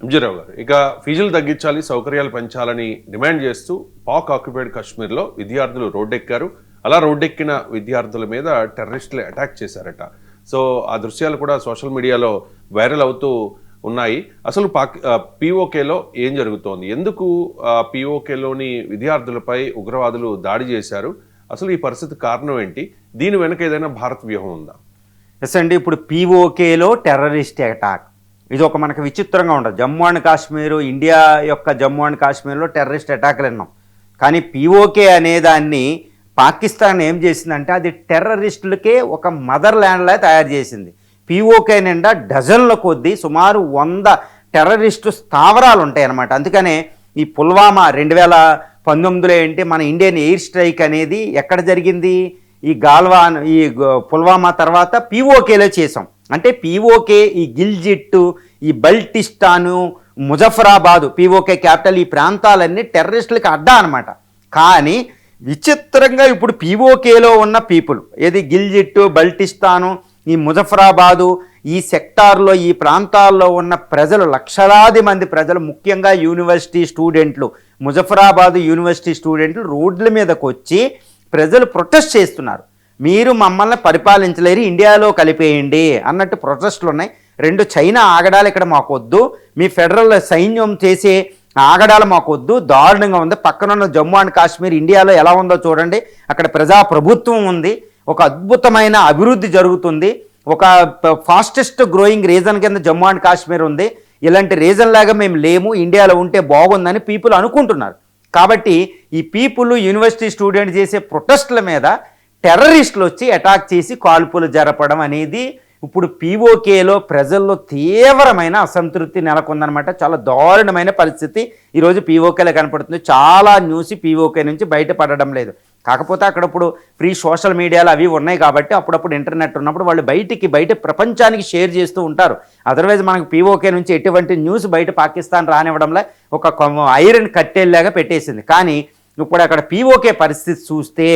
ఎంజీరావు గారు, ఇక ఫీజులు తగ్గించాలి, సౌకర్యాలు పెంచాలని డిమాండ్ చేస్తూ పాక్ ఆక్యుపైడ్ కాశ్మీర్లో విద్యార్థులు రోడ్డెక్కారు. అలా రోడ్డెక్కిన విద్యార్థుల మీద టెర్రరిస్టులు అటాక్ చేశారట. సో ఆ దృశ్యాలు కూడా సోషల్ మీడియాలో వైరల్ అవుతూ ఉన్నాయి. అసలు పీఓకేలో ఏం జరుగుతోంది, ఎందుకు పీఓకేలోని విద్యార్థులపై ఉగ్రవాదులు దాడి చేశారు, అసలు ఈ పరిస్థితి కారణం ఏంటి, దీని వెనక ఏదైనా భారత్ వ్యూహం ఉందా? ఎస్ అండి, ఇప్పుడు పీఓకేలో టెర్రరిస్ట్ అటాక్ ఇది ఒక మనకు విచిత్రంగా ఉండదు. జమ్మూ అండ్ కాశ్మీరు, ఇండియా యొక్క జమ్మూ అండ్ కాశ్మీర్లో టెర్రరిస్ట్ అటాక్లు విన్నాం. కానీ పీఓకే అనేదాన్ని పాకిస్తాన్ ఏం చేసిందంటే అది టెర్రరిస్టులకే ఒక మదర్ ల్యాండ్లా తయారు చేసింది. పీఓకే నిండా డజన్ల కొద్దీ సుమారు 100 టెర్రరిస్టు స్థావరాలు ఉంటాయి అన్నమాట. అందుకనే ఈ పుల్వామా 2019లో ఏంటి మన ఇండియన్ ఎయిర్ స్ట్రైక్ అనేది ఎక్కడ జరిగింది, ఈ గాల్వాన్, ఈ పుల్వామా తర్వాత పీఓకేలో చేసాం. అంటే పీఓకే ఈ గిల్జిట్టు, ఈ బల్టిస్తాను, ముజఫరాబాదు, పీఓకే క్యాపిటల్, ఈ ప్రాంతాలన్నీ టెర్రరిస్టులకి అడ్డా అనమాట. కానీ విచిత్రంగా ఇప్పుడు పీఓకేలో ఉన్న పీపుల్ ఏది గిల్జిట్టు, బల్టిస్తాను, ఈ ముజఫరాబాదు, ఈ సెక్టార్లో, ఈ ప్రాంతాల్లో ఉన్న ప్రజలు, లక్షలాది మంది ప్రజలు, ముఖ్యంగా యూనివర్సిటీ స్టూడెంట్లు, ముజఫరాబాదు యూనివర్సిటీ స్టూడెంట్లు రోడ్ల మీదకి వచ్చి ప్రజలు ప్రొటెస్ట్ చేస్తున్నారు. మీరు మమ్మల్ని పరిపాలించలేరు, ఇండియాలో కలిపేయండి అన్నట్టు ప్రొటెస్టులు ఉన్నాయి. 2 చైనా ఆగడాలు ఇక్కడ మాకొద్దు, మీ ఫెడరల్ సైన్యం చేసే ఆగడాలు మాకొద్దు, దారుణంగా ఉంది. పక్కనున్న జమ్మూ అండ్ కాశ్మీర్ ఇండియాలో ఎలా ఉందో చూడండి, అక్కడ ప్రజాప్రభుత్వం ఉంది, ఒక అద్భుతమైన అభివృద్ధి జరుగుతుంది, ఒక ఫాస్టెస్ట్ గ్రోయింగ్ రీజన్ కింద జమ్మూ అండ్ కాశ్మీర్ ఉంది. ఇలాంటి రీజన్ లాగా మేము లేము, ఇండియాలో ఉంటే బాగుందని పీపుల్ అనుకుంటున్నారు. కాబట్టి ఈ పీపుల్, యూనివర్సిటీ స్టూడెంట్ చేసే ప్రొటెస్టుల మీద టెర్రరిస్టులు వచ్చి అటాక్ చేసి కాల్పులు జరపడం అనేది ఇప్పుడు పీఓకేలో ప్రజల్లో తీవ్రమైన అసంతృప్తి నెలకొందనమాట. చాలా దారుణమైన పరిస్థితి ఈరోజు పీఓకేలో కనపడుతుంది. చాలా న్యూస్ పీఓకే నుంచి బయటపడడం లేదు. కాకపోతే అక్కడ ఇప్పుడు ఫ్రీ సోషల్ మీడియాలు అవి ఉన్నాయి కాబట్టి అప్పుడప్పుడు ఇంటర్నెట్ ఉన్నప్పుడు వాళ్ళు బయట ప్రపంచానికి షేర్ చేస్తూ ఉంటారు. అదర్వైజ్ మనకు పీఓకే నుంచి ఎటువంటి న్యూస్ బయట పాకిస్తాన్ రానివ్వడంలో ఒక ఐరన్ కట్టేలాగా పెట్టేసింది. కానీ ఇప్పుడు అక్కడ పీఓకే పరిస్థితి చూస్తే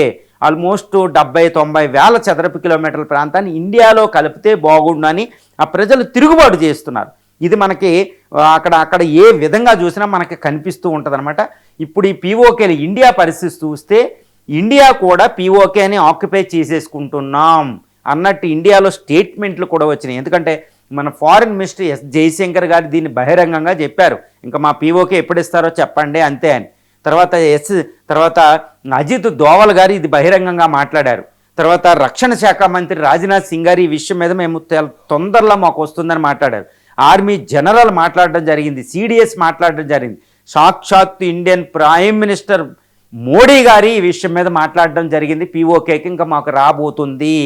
ఆల్మోస్ట్ 70-90 వేల చదరపు కిలోమీటర్ల ప్రాంతాన్ని ఇండియాలో కలిపితే బాగుండని ఆ ప్రజలు తిరుగుబాటు చేస్తున్నారు. ఇది మనకి అక్కడ ఏ విధంగా చూసినా మనకి కనిపిస్తూ ఉంటుంది అనమాట. ఇప్పుడు ఈ పీఓకేలు ఇండియా పరిస్థితి చూస్తే ఇండియా కూడా పీఓకేని ఆక్యుపై చేసేసుకుంటున్నాం అన్నట్టు ఇండియాలో స్టేట్మెంట్లు కూడా వచ్చినాయి. ఎందుకంటే మన ఫారిన్ మినిస్టర్ ఎస్ జయశంకర్ గారు దీన్ని బహిరంగంగా చెప్పారు, ఇంకా మా పీఓకే ఎప్పుడు ఇస్తారో చెప్పండి అంతే అని. తర్వాత అజిత్ దోవల్ గారు ఇది బహిరంగంగా మాట్లాడారు. తర్వాత రక్షణ శాఖ మంత్రి రాజ్నాథ్ సింగ్ గారు ఈ విషయం మీద మేము తొందరలో మాకు వస్తుందని మాట్లాడారు. ఆర్మీ జనరల్ మాట్లాడడం జరిగింది, సిడిఎస్ మాట్లాడడం జరిగింది, సాక్షాత్ ఇండియన్ ప్రైమ్ మినిస్టర్ మోడీ గారి ఈ విషయం మీద మాట్లాడడం జరిగింది. పీఓకేకి ఇంకా మాకు రాబోతుంది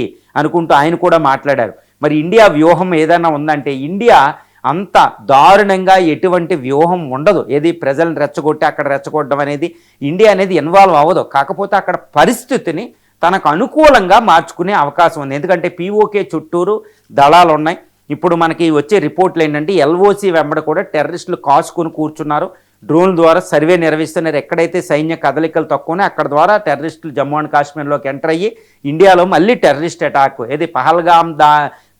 అనుకుంటూ ఆయన కూడా మాట్లాడారు. మరి ఇండియా వ్యూహం ఏదైనా ఉందంటే ఇండియా అంత దారుణంగా ఎటువంటి వ్యూహం ఉండదు. ఏది ప్రజలను రెచ్చగొట్టి అక్కడ రెచ్చగొట్టడం అనేది ఇండియా అనేది ఇన్వాల్వ్ అవ్వదు. కాకపోతే అక్కడ పరిస్థితిని తనకు అనుకూలంగా మార్చుకునే అవకాశం ఉంది. ఎందుకంటే పీఓకే చుట్టూరు దళాలు ఉన్నాయి. ఇప్పుడు మనకి వచ్చే రిపోర్ట్లు ఏంటంటే ఎల్ఓసి వెంబడ కూడా టెర్రరిస్టులు కాచుకుని కూర్చున్నారు, డ్రోన్ ద్వారా సర్వే నిర్వహిస్తున్నారు. ఎక్కడైతే సైన్య కదలికలు తక్కువనే అక్కడ ద్వారా టెర్రరిస్టులు జమ్మూ అండ్ కాశ్మీర్లోకి ఎంటర్ అయ్యి ఇండియాలో మళ్ళీ టెర్రరిస్ట్ అటాక్ ఏది పహల్గామ్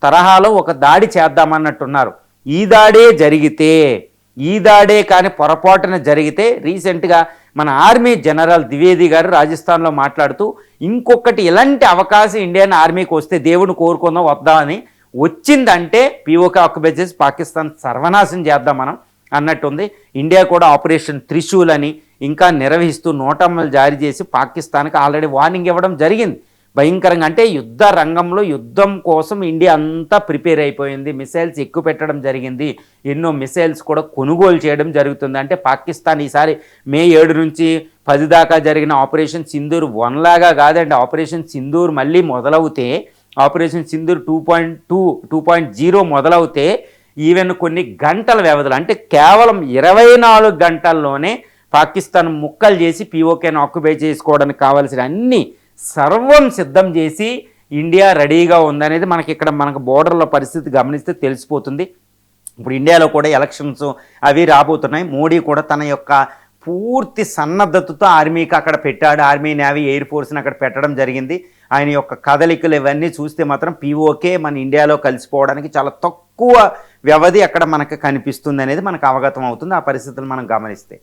తరహాలో ఒక దాడి చేద్దామన్నట్టున్నారు. ఈ దాడే కానీ పొరపాటున జరిగితే రీసెంట్గా మన ఆర్మీ జనరల్ ద్వివేది గారు రాజస్థాన్లో మాట్లాడుతూ ఇంకొకటి ఇలాంటి అవకాశం ఇండియన్ ఆర్మీకి వస్తే దేవుని కోరుకుందాం వద్దా అని వచ్చిందంటే పీఓకే ఆక్యుపై చేసి పాకిస్తాన్ సర్వనాశం చేద్దాం మనం అన్నట్టుంది. ఇండియా కూడా ఆపరేషన్ త్రిశూల్ అని ఇంకా నిర్వహిస్తూ నోటమ్మలు జారీ చేసి పాకిస్తాన్కి ఆల్రెడీ వార్నింగ్ ఇవ్వడం జరిగింది. భయంకరంగా అంటే యుద్ధ రంగంలో యుద్ధం కోసం ఇండియా అంతా ప్రిపేర్ అయిపోయింది, మిసైల్స్ ఎక్కువ పెట్టడం జరిగింది, ఎన్నో మిసైల్స్ కూడా కొనుగోలు చేయడం జరుగుతుంది. అంటే పాకిస్తాన్ ఈసారి మే 7 నుంచి 10 దాకా జరిగిన ఆపరేషన్ సింధూర్ 1 లాగా కాదండి. ఆపరేషన్ సింధూర్ మళ్ళీ మొదలవుతే, ఆపరేషన్ సింధూర్ 2.0 మొదలవుతే ఈవెన్ కొన్ని గంటల వ్యవధిలో అంటే కేవలం 24 గంటల్లోనే పాకిస్తాన్ ముక్కలు చేసి పీఓకేని ఆక్యుపై చేసుకోవడానికి కావాల్సిన అన్ని సర్వం సిద్ధం చేసి ఇండియా రెడీగా ఉందనేది మనకు బోర్డర్లో పరిస్థితి గమనిస్తే తెలిసిపోతుంది. ఇప్పుడు ఇండియాలో కూడా ఎలక్షన్స్ అవి రాబోతున్నాయి. మోడీ కూడా తన యొక్క పూర్తి సన్నద్ధతతో ఆర్మీకి అక్కడ పెట్టాడు. ఆర్మీ, నేవీ, ఎయిర్ ఫోర్స్ని అక్కడ పెట్టడం జరిగింది. ఆయన యొక్క కదలికలు ఇవన్నీ చూస్తే మాత్రం పీఓకే మన ఇండియాలో కలిసిపోవడానికి చాలా తక్కువ వ్యవధి అక్కడ మనకు కనిపిస్తుంది అనేది మనకు అవగతం అవుతుంది ఆ పరిస్థితులు మనం గమనిస్తే.